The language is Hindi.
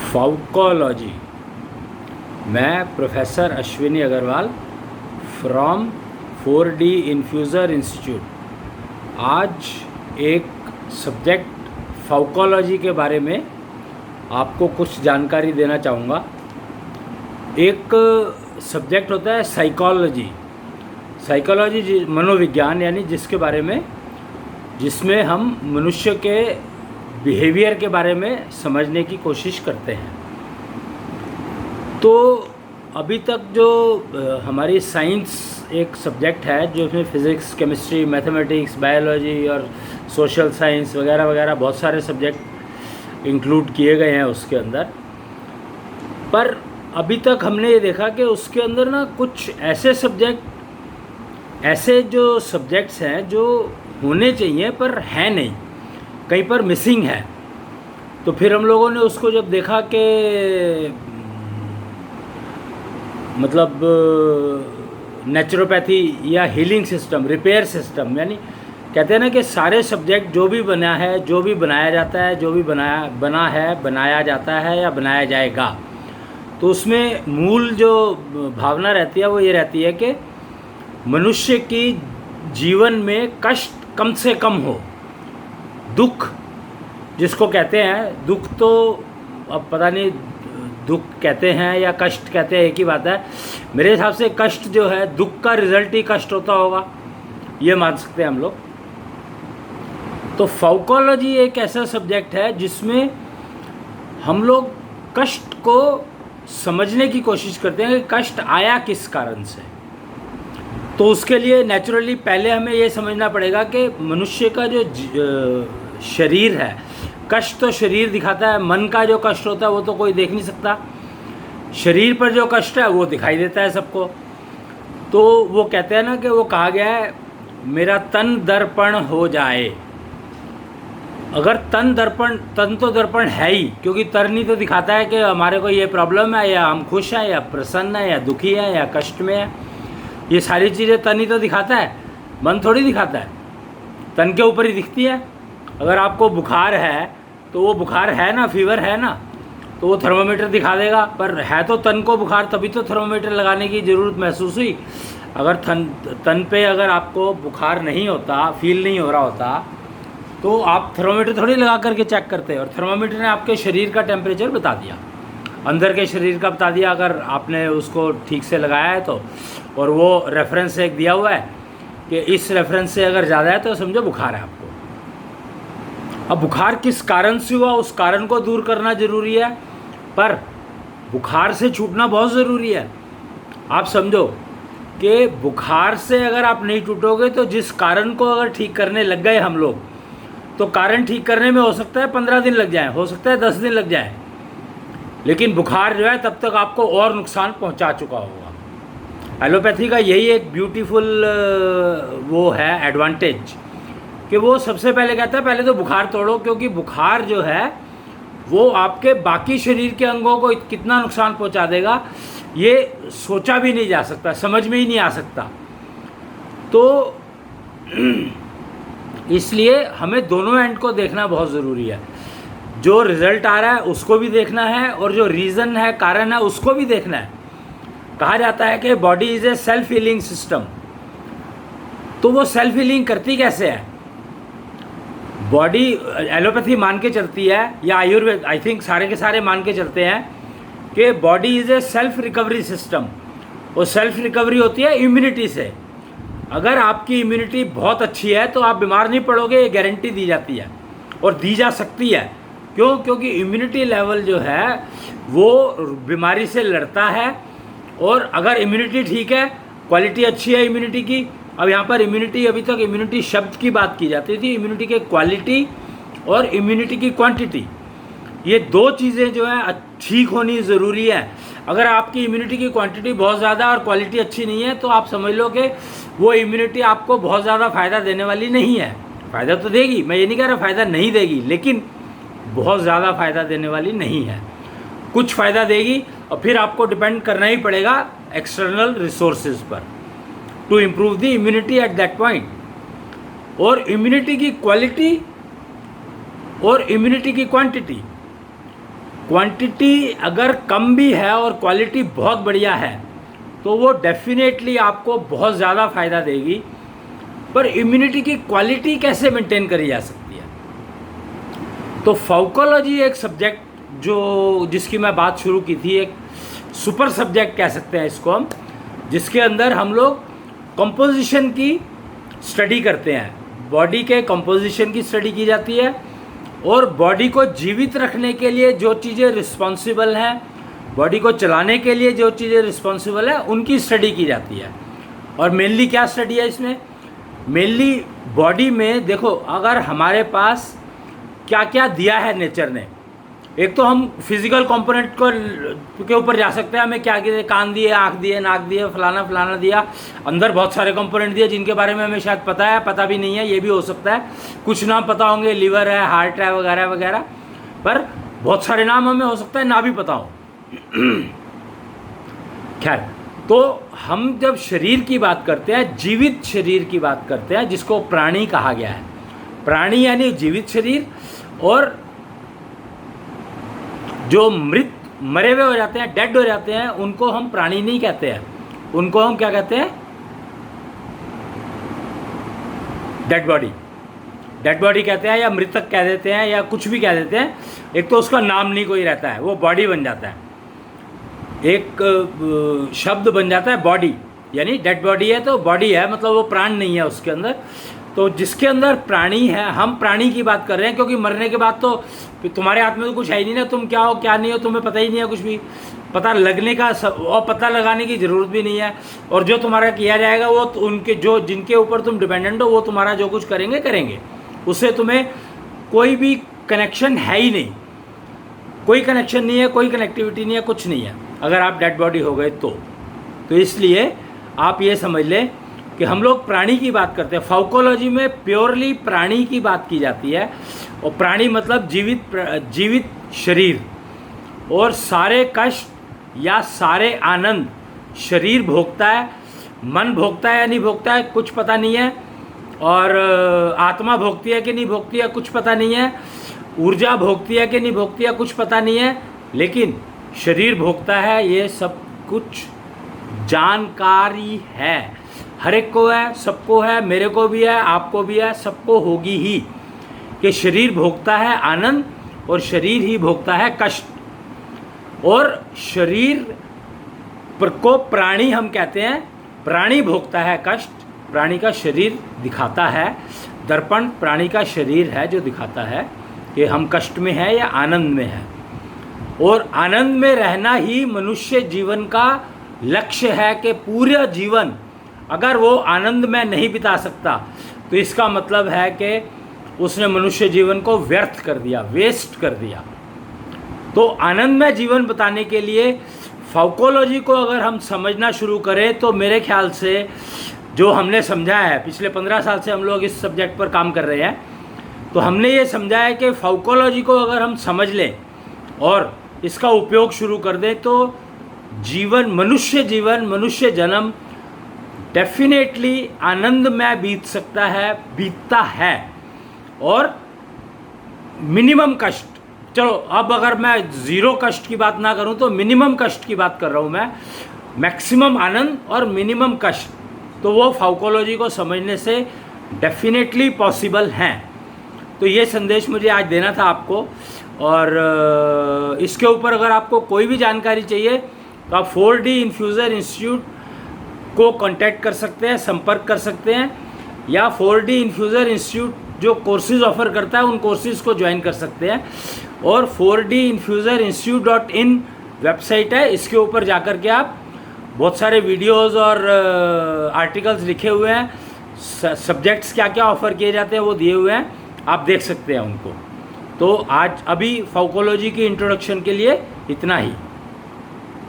फाउकोलॉजी। मैं professor Ashwini Agarwal from 4D infuser institute आज एक सब्जेक्ट फाउकोलॉजी के बारे में आपको कुछ जानकारी देना चाहूँगा। एक सब्जेक्ट होता है साइकोलॉजी। साइकोलॉजी मनोविज्ञान, यानी जिसके बारे में जिसमें हम मनुष्य के बिहेवियर के बारे में समझने की कोशिश करते हैं। तो अभी तक जो हमारी साइंस एक सब्जेक्ट है जो इसमें फिज़िक्स, केमिस्ट्री, मैथमेटिक्स, बायोलॉजी और सोशल साइंस वगैरह वगैरह बहुत सारे सब्जेक्ट इंक्लूड किए गए हैं उसके अंदर। पर अभी तक हमने ये देखा कि उसके अंदर ना कुछ ऐसे सब्जेक्ट्स हैं जो होने चाहिए पर हैं नहीं, कहीं पर मिसिंग है। तो फिर हम लोगों ने उसको जब देखा कि मतलब नेचुरोपैथी या हीलिंग सिस्टम, रिपेयर सिस्टम, यानी कहते हैं ना कि सारे सब्जेक्ट जो भी बना है, जो भी बनाया जाता है, जो भी बनाया जाता है या बनाया जाएगा, तो उसमें मूल जो भावना रहती है वो ये रहती है कि मनुष्य की जीवन में कष्ट कम से कम हो। दुख जिसको कहते हैं, दुख तो अब पता नहीं दुख कहते हैं या कष्ट कहते हैं, एक ही बात है। मेरे हिसाब से कष्ट जो है, दुख का रिजल्ट ही कष्ट होता होगा, ये मान सकते हैं हम लोग। तो फाउकोलॉजी एक ऐसा सब्जेक्ट है जिसमें हम लोग कष्ट को समझने की कोशिश करते हैं कि कष्ट आया किस कारण से। तो उसके लिए नेचुरली पहले हमें ये समझना पड़ेगा कि मनुष्य का जो शरीर है, कष्ट तो शरीर दिखाता है, मन का जो कष्ट होता है वो तो कोई देख नहीं सकता। शरीर पर जो कष्ट है वो दिखाई देता है सबको। तो वो कहते हैं ना कि वो कहा गया है, मेरा तन दर्पण हो जाए। अगर तन तो दर्पण है ही, क्योंकि तन ही तो दिखाता है कि हमारे को ये प्रॉब्लम है, या हम खुश हैं, या प्रसन्न हैं, या दुखी हैं, या कष्ट में है। ये सारी चीज़ें तन ही तो दिखाता है, मन थोड़ी दिखाता है। तन के ऊपर ही दिखती है। अगर आपको बुखार है तो वो बुखार है ना, फीवर है ना, तो वो थर्मोमीटर दिखा देगा। पर है तो तन को बुखार, तभी तो थर्मोमीटर लगाने की ज़रूरत महसूस हुई। अगर तन पे अगर आपको बुखार नहीं होता, फील नहीं हो रहा होता, तो आप थर्मोमीटर थोड़ी लगा करके चेक करते। और थर्मोमीटर ने आपके शरीर का टेम्परेचर बता दिया, अंदर के शरीर का बता दिया, अगर आपने उसको ठीक से लगाया है तो। और वो रेफरेंस एक दिया हुआ है कि इस रेफरेंस से अगर ज़्यादा है तो समझो बुखार है आपको। अब बुखार किस कारण से हुआ, उस कारण को दूर करना ज़रूरी है, पर बुखार से छूटना बहुत ज़रूरी है। आप समझो कि बुखार से अगर आप नहीं टूटोगे तो जिस कारण को अगर ठीक करने लग गए हम लोग, तो कारण ठीक करने में हो सकता है 15 दिन लग जाए, हो सकता है 10 दिन लग जाए, लेकिन बुखार जो है तब तक आपको और नुकसान पहुंचा चुका होगा। एलोपैथी का यही एक ब्यूटीफुल वो है एडवांटेज कि वो सबसे पहले कहता है पहले तो बुखार तोड़ो, क्योंकि बुखार जो है वो आपके बाकी शरीर के अंगों को कितना नुकसान पहुंचा देगा ये सोचा भी नहीं जा सकता, समझ में ही नहीं आ सकता। तो इसलिए हमें दोनों एंड को देखना बहुत ज़रूरी है। जो रिज़ल्ट आ रहा है उसको भी देखना है, और जो रीज़न है, कारण है, उसको भी देखना है। कहा जाता है कि body is a self healing system. तो वो सेल्फ हीलिंग करती कैसे है? बॉडी एलोपैथी मान के चलती है, या आयुर्वेद, आई थिंक सारे के सारे मान के चलते हैं कि body is a self recovery system. और सेल्फ रिकवरी होती है इम्यूनिटी से। अगर आपकी इम्यूनिटी बहुत अच्छी है तो आप बीमार नहीं पड़ोगे, ये गारंटी दी जाती है और दी जा सकती है। क्यों? क्योंकि इम्यूनिटी लेवल जो है वो बीमारी से लड़ता है। और अगर इम्यूनिटी ठीक है, क्वालिटी अच्छी है इम्यूनिटी की। अब यहाँ पर इम्यूनिटी, अभी तक इम्यूनिटी शब्द की बात की जाती थी। इम्यूनिटी के क्वालिटी और इम्यूनिटी की क्वांटिटी, ये दो चीज़ें जो है ठीक होनी ज़रूरी है। अगर आपकी इम्यूनिटी की क्वांटिटी बहुत ज़्यादा और क्वालिटी अच्छी नहीं है तो आप समझ लो कि वो इम्यूनिटी आपको बहुत ज़्यादा फ़ायदा देने वाली नहीं है। फ़ायदा तो देगी, मैं ये नहीं कह रहा फ़ायदा नहीं देगी, लेकिन बहुत ज़्यादा फ़ायदा देने वाली नहीं है। कुछ फ़ायदा देगी और फिर आपको डिपेंड करना ही पड़ेगा एक्सटर्नल रिसोर्सेज पर to improve the immunity at that point. और इम्यूनिटी की क्वालिटी और इम्यूनिटी की क्वांटिटी, क्वांटिटी अगर कम भी है और क्वालिटी बहुत बढ़िया है तो वो डेफिनेटली आपको बहुत ज़्यादा फ़ायदा देगी। पर इम्यूनिटी की क्वालिटी कैसे मेंटेन करी जा सकती है? तो फार्माकोलॉजी एक सब्जेक्ट जिसकी मैं बात शुरू की थी, एक सुपर सब्जेक्ट कह सकते हैं इसको हम, जिसके अंदर हम लोग कंपोजिशन की स्टडी करते हैं, बॉडी के कंपोजिशन की स्टडी की जाती है और बॉडी को जीवित रखने के लिए जो चीज़ें रिस्पॉन्सिबल हैं, बॉडी को चलाने के लिए जो चीज़ें रिस्पॉन्सिबल हैं, उनकी स्टडी की जाती है। और मेनली क्या स्टडी है इसमें? मेनली बॉडी में देखो, अगर हमारे पास क्या क्या दिया है नेचर ने, एक तो हम फिजिकल कंपोनेंट के ऊपर जा सकते हैं, हमें क्या क्या कान दिए, आँख दिए, नाक दिए, फलाना फलाना दिया, अंदर बहुत सारे कंपोनेंट दिए जिनके बारे में हमें शायद पता है, पता भी नहीं है, ये भी हो सकता है, कुछ नाम पता होंगे, लीवर है, हार्ट है, वगैरह वगैरह, पर बहुत सारे नाम हमें हो सकता है ना भी पता हो। खैर, तो हम जब शरीर की बात करते हैं, जीवित शरीर की बात करते हैं, जिसको प्राणी कहा गया है, प्राणी यानी जीवित शरीर, और जो मरे हुए हो जाते हैं, डेड हो जाते हैं, उनको हम प्राणी नहीं कहते हैं, उनको हम क्या कहते हैं? डेड बॉडी कहते हैं, या मृतक कह देते हैं, या कुछ भी कह देते हैं। एक तो उसका नाम नहीं कोई रहता है, वो बॉडी बन जाता है, एक शब्द बन जाता है बॉडी, यानी डेड बॉडी है तो बॉडी है, मतलब वो प्राण नहीं है उसके अंदर। तो जिसके अंदर प्राणी है, हम प्राणी की बात कर रहे हैं, क्योंकि मरने के बाद तो तुम्हारे हाथ में तो कुछ है ही नहीं ना, तुम क्या हो क्या नहीं हो तुम्हें पता ही नहीं है, कुछ भी पता लगने का और पता लगाने की ज़रूरत भी नहीं है। और जो तुम्हारा किया जाएगा वो उनके जिनके ऊपर तुम डिपेंडेंट हो, वो तुम्हारा जो कुछ करेंगे, उससे तुम्हें कोई भी कनेक्शन है ही नहीं, कोई कनेक्शन नहीं है, कोई कनेक्टिविटी नहीं है, कुछ नहीं है अगर आप डेड बॉडी हो गए तो इसलिए आप ये समझ लें कि हम लोग प्राणी की बात करते हैं। फार्माकोलॉजी में प्योरली प्राणी की बात की जाती है, और प्राणी मतलब जीवित शरीर, और सारे कष्ट या सारे आनंद शरीर भोगता है, मन भोगता है या नहीं भोगता है कुछ पता नहीं है, और आत्मा भोगती है कि नहीं भोगती है कुछ पता नहीं है, ऊर्जा भोगती है कि नहीं भोगती है कुछ पता नहीं है, लेकिन शरीर भोगता है, ये सब कुछ जानकारी है, हर एक को है, सबको है, मेरे को भी है, आपको भी है, सबको होगी ही, कि शरीर भोगता है आनंद और शरीर ही भोगता है कष्ट। और शरीर को प्राणी हम कहते हैं, प्राणी भोगता है कष्ट, प्राणी का शरीर दिखाता है, दर्पण प्राणी का शरीर है जो दिखाता है कि हम कष्ट में हैं या आनंद में हैं। और आनंद में रहना ही मनुष्य जीवन का लक्ष्य है, कि पूरा जीवन अगर वो आनंद में नहीं बिता सकता तो इसका मतलब है कि उसने मनुष्य जीवन को व्यर्थ कर दिया, वेस्ट कर दिया। तो आनंद में जीवन बिताने के लिए फार्माकोलॉजी को अगर हम समझना शुरू करें तो मेरे ख्याल से जो हमने समझा है, पिछले 15 साल से हम लोग इस सब्जेक्ट पर काम कर रहे हैं, तो हमने ये समझा है कि फार्माकोलॉजी को अगर हम समझ लें और इसका उपयोग शुरू कर दें तो मनुष्य जन्म डेफिनेटली आनंद में बीतता है, और मिनिमम कष्ट, चलो अब अगर मैं ज़ीरो कष्ट की बात ना करूं तो मिनिमम कष्ट की बात कर रहा हूं मैं, मैक्सिमम आनंद और मिनिमम कष्ट, तो वो फार्माकोलॉजी को समझने से डेफिनेटली पॉसिबल हैं। तो ये संदेश मुझे आज देना था आपको, और इसके ऊपर अगर आपको कोई भी जानकारी चाहिए तो आप 4D इन्फ्यूज़र इंस्टीट्यूट को कांटेक्ट कर सकते हैं, संपर्क कर सकते हैं, या 4D इन्फ्यूज़र इंस्टीट्यूट जो कोर्सेज ऑफ़र करता है उन कोर्सेज़ को ज्वाइन कर सकते हैं। और 4dinfusorinstitute.in वेबसाइट है, इसके ऊपर जाकर के आप बहुत सारे वीडियोस और आर्टिकल्स लिखे हुए हैं, सब्जेक्ट्स क्या क्या ऑफ़र किए जाते हैं वो दिए हुए हैं, आप देख सकते हैं उनको। तो आज अभी फार्माकोलॉजी की इंट्रोडक्शन के लिए इतना ही।